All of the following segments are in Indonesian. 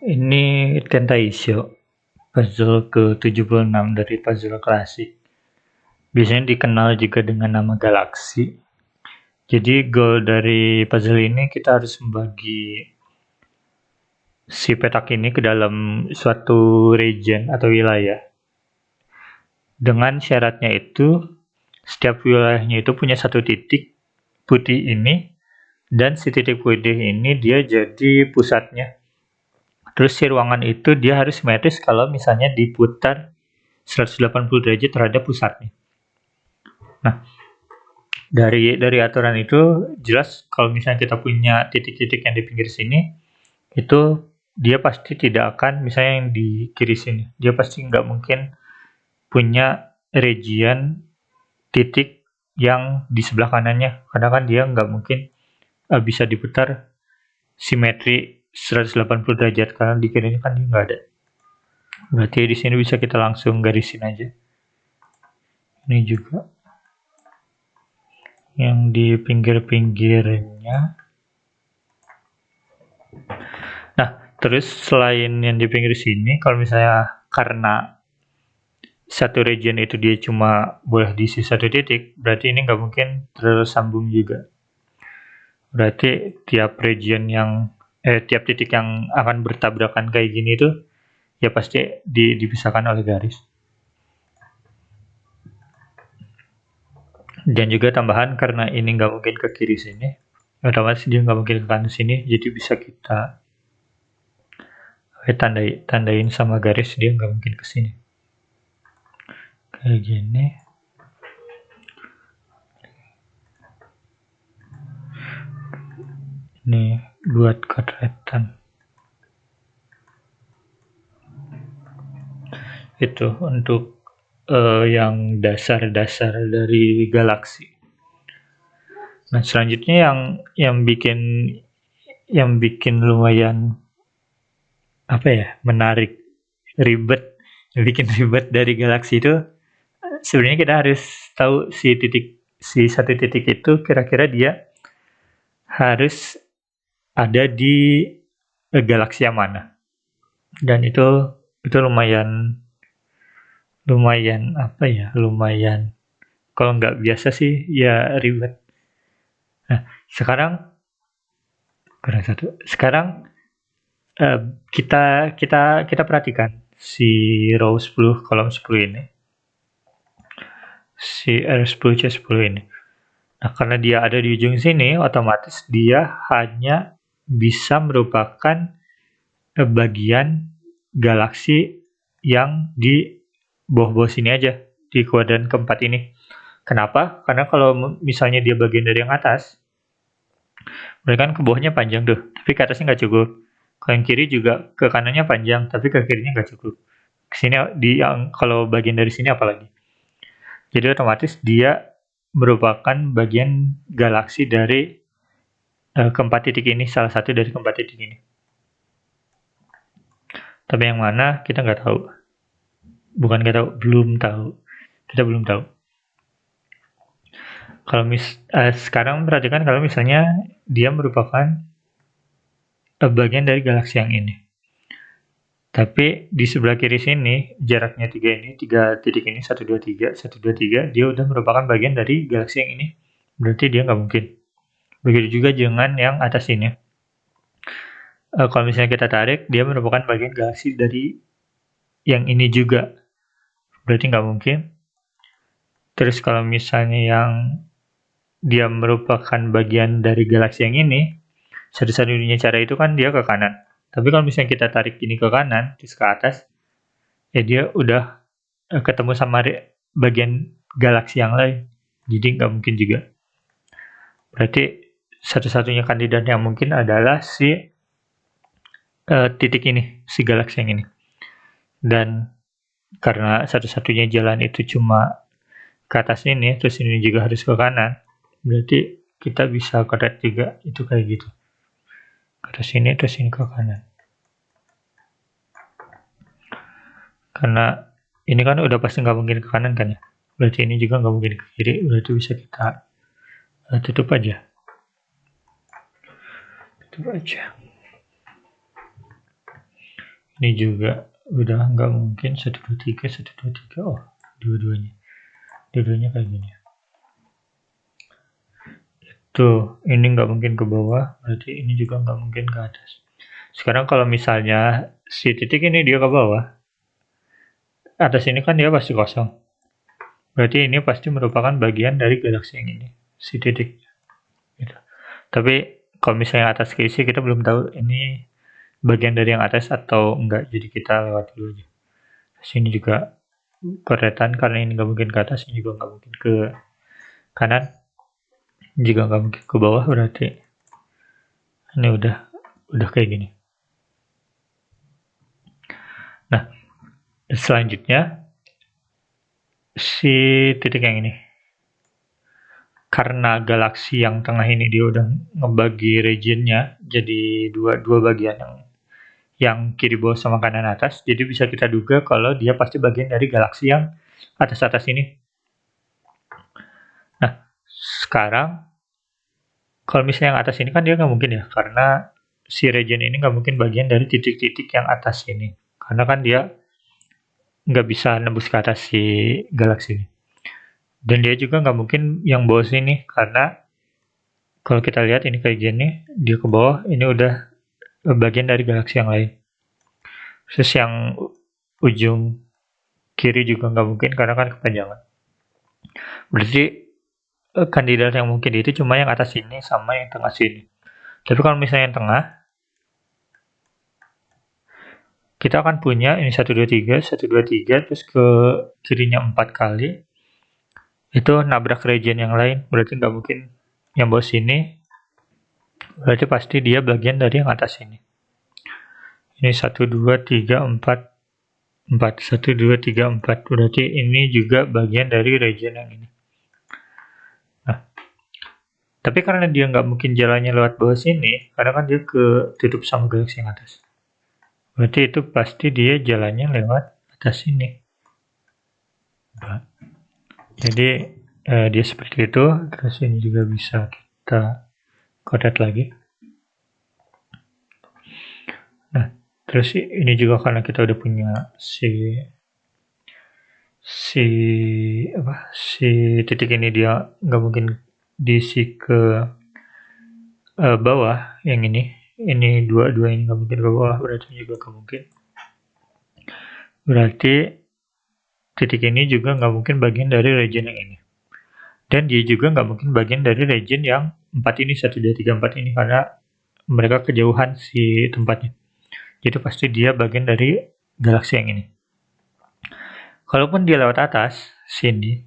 Ini Tentaisho, puzzle ke-76 dari puzzle klasik. Biasanya dikenal juga dengan nama galaksi. Jadi goal dari puzzle ini kita harus membagi si petak ini ke dalam suatu region atau wilayah. Dengan syaratnya itu, setiap wilayahnya itu punya satu titik putih ini, dan si titik putih ini dia jadi pusatnya. Terus si ruangan itu dia harus simetris kalau misalnya diputar 180 derajat terhadap pusatnya. Nah, dari aturan itu jelas kalau misalnya kita punya titik-titik yang di pinggir sini, itu dia pasti tidak akan, misalnya yang di kiri sini, dia pasti nggak mungkin punya region titik yang di sebelah kanannya, karena kan dia nggak mungkin bisa diputar simetri 180 derajat, karena di kiri ini kan dia nggak ada. Berarti di sini bisa kita langsung garisin aja. Ini juga yang di pinggir-pinggirnya. Nah, terus selain yang di pinggir sini, kalau misalnya karena satu region itu dia cuma boleh diisi satu titik, berarti ini nggak mungkin tersambung juga. Berarti tiap region tiap titik yang akan bertabrakan kayak gini itu ya pasti dipisahkan oleh garis. Dan juga tambahan, karena ini nggak mungkin ke kiri sini, otomatis dia nggak mungkin ke kanan sini, jadi bisa kita tandain sama garis, dia nggak mungkin ke sini. Kayak gini. Ini buat kodretan. Itu untuk yang dasar-dasar dari galaksi. Nah, selanjutnya yang bikin lumayan menarik, ribet, yang bikin ribet dari galaksi itu sebenarnya kita harus tahu si satu titik itu kira-kira dia harus ada di galaksi yang mana. Dan itu lumayan kalau nggak biasa sih ya ribet. Nah, sekarang kita perhatikan si row 10 kolom 10 ini, si R10C10 ini. Nah, karena dia ada di ujung sini, otomatis dia hanya bisa merupakan bagian galaksi yang di bawah-bawah sini aja, di kuadran keempat ini. Kenapa? Karena kalau misalnya dia bagian dari yang atas, berarti kan ke bawahnya panjang tuh, tapi ke atasnya nggak cukup. Kalau yang kiri juga ke kanannya panjang, tapi ke kirinya nggak cukup. Kesini kalau bagian dari sini apalagi. Jadi otomatis dia merupakan bagian galaksi dari keempat titik ini, salah satu dari keempat titik ini. Tapi yang mana kita nggak tahu. Bukan nggak tahu, belum tahu. Kita belum tahu. Kalau sekarang perhatikan kalau misalnya dia merupakan bagian dari galaksi yang ini. Tapi di sebelah kiri sini, jaraknya 3 titik ini, 1, 2, 3, 1, 2, 3, dia udah merupakan bagian dari galaksi yang ini. Berarti dia nggak mungkin. Begitu juga dengan yang atas ini. Kalau misalnya kita tarik, dia merupakan bagian galaksi dari yang ini juga. Berarti nggak mungkin. Terus kalau misalnya yang dia merupakan bagian dari galaksi yang ini, satu-satunya cara itu kan dia ke kanan. Tapi kalau misalnya kita tarik ini ke kanan, terus ke atas, ya dia udah ketemu sama bagian galaksi yang lain. Jadi nggak mungkin juga. Berarti satu-satunya kandidat yang mungkin adalah si titik ini, si galaksi yang ini. Dan karena satu-satunya jalan itu cuma ke atas ini, terus ini juga harus ke kanan, berarti kita bisa koret juga, itu kayak gitu. Ke atas ini, terus ini ke kanan. Karena ini kan udah pasti nggak mungkin ke kanan kan ya, berarti ini juga nggak mungkin ke kiri, berarti bisa kita tutup aja. Ini juga udah nggak mungkin 1, 2, 3, 1, 2, 3. Oh, dua-duanya kayak gini. Tuh, ini nggak mungkin ke bawah, berarti ini juga nggak mungkin ke atas. Sekarang kalau misalnya si titik ini dia ke bawah, atas ini kan dia pasti kosong. Berarti ini pasti merupakan bagian dari galaksi yang ini, si titik. Gitu. Tapi kalau misalnya atas ke isi, kita belum tahu ini bagian dari yang atas atau enggak, jadi kita lewat dulu aja. Sini juga koretan, karena ini nggak mungkin ke atas, ini juga nggak mungkin ke kanan, juga nggak mungkin ke bawah, berarti ini udah kayak gini. Nah, selanjutnya si titik yang ini, karena galaksi yang tengah ini dia udah ngebagi regionnya jadi dua bagian, yang kiri bawah sama kanan atas, jadi bisa kita duga kalau dia pasti bagian dari galaksi yang atas-atas ini. Nah, sekarang kalau misalnya yang atas ini kan dia nggak mungkin ya, karena si region ini nggak mungkin bagian dari titik-titik yang atas ini, karena kan dia nggak bisa nembus ke atas si galaksi ini. Dan dia juga nggak mungkin yang bawah sini, karena kalau kita lihat ini kayak gini, dia ke bawah, ini udah bagian dari galaksi yang lain. Terus yang ujung kiri juga nggak mungkin, karena kan kepanjangan. Berarti kandidat yang mungkin itu cuma yang atas sini sama yang tengah sini. Tapi kalau misalnya yang tengah, kita akan punya ini 1, 2, 3, 1, 2, 3, terus ke kirinya 4 kali. Itu nabrak region yang lain, berarti nggak mungkin yang bawah sini, berarti pasti dia bagian dari yang atas ini. Ini 1, 2, 3, 4, 4, 1, 2, 3, 4, berarti ini juga bagian dari region yang ini. Nah, tapi karena dia nggak mungkin jalannya lewat bawah sini, karena kan dia ketutup sama galaksi yang atas. Berarti itu pasti dia jalannya lewat atas sini. Jadi dia seperti itu, terus ini juga bisa kita kodet lagi. Nah, terus ini juga karena kita udah punya si titik ini, dia nggak mungkin diisi ke bawah, yang ini dua ini nggak mungkin ke bawah, berarti juga nggak mungkin. Berarti titik ini juga nggak mungkin bagian dari region yang ini. Dan dia juga nggak mungkin bagian dari region yang 4 ini, 1, 2, 3, 4 ini, karena mereka kejauhan si tempatnya. Jadi pasti dia bagian dari galaksi yang ini. Kalaupun dia lewat atas, sini,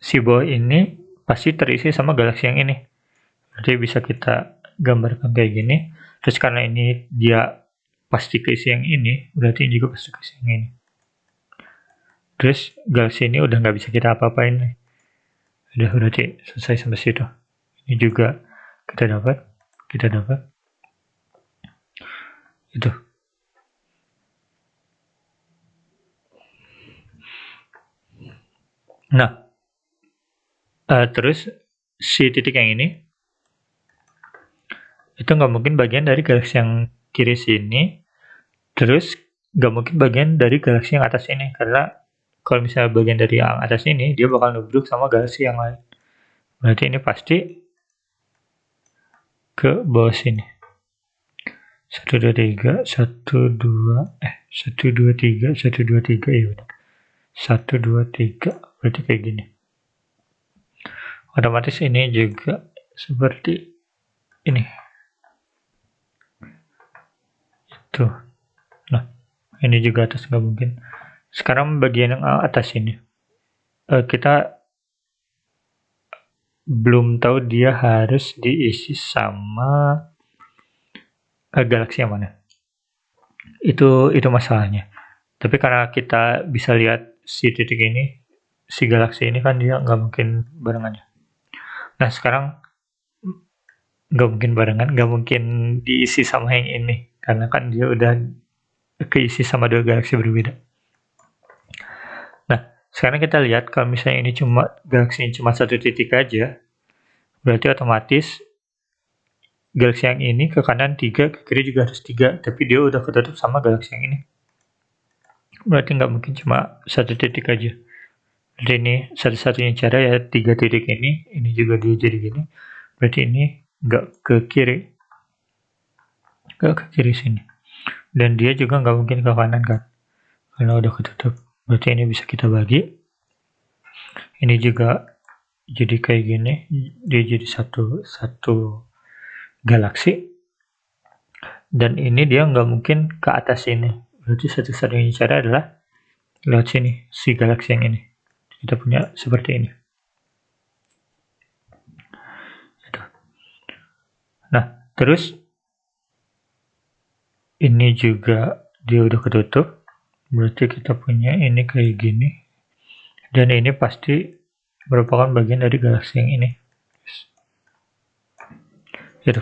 si bawah ini pasti terisi sama galaksi yang ini. Jadi bisa kita gambarkan kayak gini. Terus karena ini dia pasti keisi yang ini, berarti ini juga pasti keisi yang ini. Terus galaksi ini udah nggak bisa kita apa-apain nih. Udah berarti selesai sampai situ. Ini juga kita dapat. Itu. Nah, terus si titik yang ini itu nggak mungkin bagian dari galaksi yang kiri sini. Terus nggak mungkin bagian dari galaksi yang atas ini, karena kalau misalnya bagian dari yang atas ini, dia bakal nubruk sama galaksi yang lain. Berarti ini pasti ke bawah sini. 1, 2, 3, 1, 2, 1, 2, 3, 1, 2, 3, ya benar. 1, 2, 3, berarti kayak gini. Otomatis ini juga seperti ini. Itu. Nah, ini juga atas nggak mungkin. Sekarang bagian yang atas ini. Kita belum tahu dia harus diisi sama galaksi yang mana. Itu masalahnya. Tapi karena kita bisa lihat si titik ini, si galaksi ini kan dia nggak mungkin barengannya. Nah sekarang nggak mungkin barengan, nggak mungkin diisi sama yang ini, karena kan dia udah keisi sama dua galaksi berbeda. Nah sekarang kita lihat kalau misalnya ini galaksi cuma satu titik aja, berarti otomatis galaksi yang ini ke kanan 3, ke kiri juga harus 3, tapi dia udah ketutup sama galaksi yang ini. Berarti nggak mungkin cuma satu titik aja. Jadi ini satu-satunya cara ya 3 titik ini juga dia jadi gini. Berarti ini nggak ke kiri, nggak ke kiri sini. Dan dia juga nggak mungkin ke kanan kan, karena udah ketutup. Berarti ini bisa kita bagi. Ini juga jadi kayak gini, dia jadi satu galaksi. Dan ini dia nggak mungkin ke atas ini. Berarti satu-satunya cara adalah lewat sini, si galaksi yang ini. Kita punya seperti ini. Nah, terus ini juga dia udah ketutup. Berarti kita punya ini kayak gini. Dan ini pasti merupakan bagian dari galaksi yang ini. Gitu.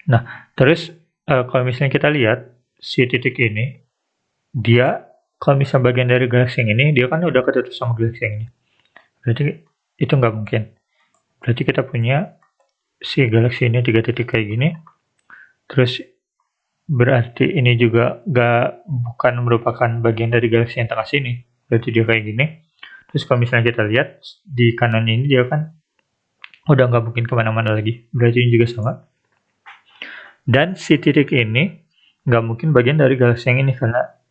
Nah, terus kalau misalnya kita lihat si titik ini, dia kalau misalnya bagian dari galaksi yang ini, dia kan udah ketutup sama galaksi yang ini. Berarti itu nggak mungkin. Berarti kita punya si galaksi ini 3 titik kayak gini. Terus berarti ini juga bukan merupakan bagian dari galaksi yang tengah sini. Berarti dia kayak gini. Terus kalau misalnya kita lihat di kanan ini, dia kan udah nggak mungkin kemana-mana lagi. Berarti ini juga sama. Dan si titik ini nggak mungkin bagian dari galaksi yang ini, karena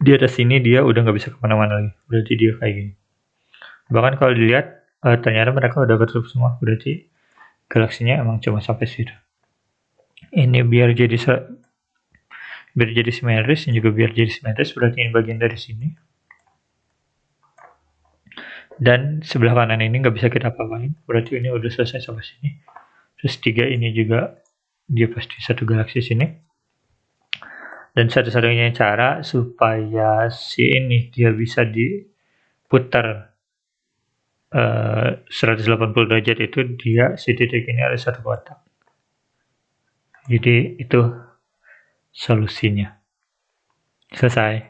di atas sini dia udah nggak bisa kemana-mana lagi. Berarti dia kayak gini. Bahkan kalau dilihat, ternyata mereka udah ketutup semua. Berarti galaksinya emang cuma sampai situ. Ini biar jadi simetris, dan juga biar jadi simetris, berarti ini bagian dari sini. Dan sebelah kanan ini nggak bisa kita apa-apain, berarti ini udah selesai sampai sini. Terus 3 ini juga dia pasti satu galaksi sini. Dan satu-satunya cara supaya si ini dia bisa diputar 180 derajat itu dia si titik ini ada satu kotak. Jadi itu solusinya. Selesai.